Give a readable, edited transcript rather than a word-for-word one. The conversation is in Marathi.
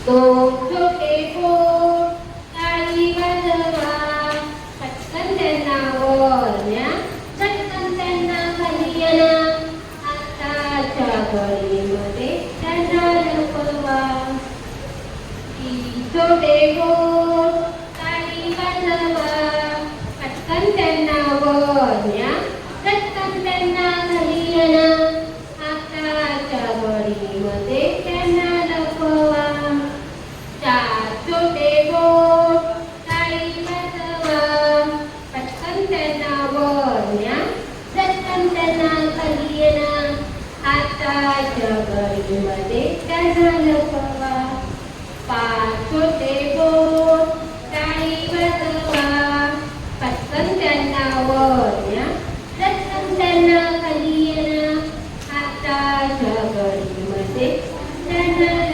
दोन छोटे पोर टाळी वाजवा, पटकन त्यांना वर न्या, झटकन त्यांना खाली आणा, आताच्या घडीमध्ये त्यांना लपवा. तीन छोटे पोर टाळी वाजवा, पटकन त्यांना वर न्या, झटकन त्यांना खाली आणा, आताच्या घडीमध्ये त्यांना लपवा. चार छोटे पोर टाळी वाजवा, पटकन त्यांना वर न्या, झटकन त्यांना खाली आणा, आताच्या घडीमध्ये त्यांना लपवा. पाच छोटे पोर टाळी वाजवा, पटकन त्यांना वर न्या, झटकन त्यांना खाली आणा, आताच्या घडीमध्ये त्यांना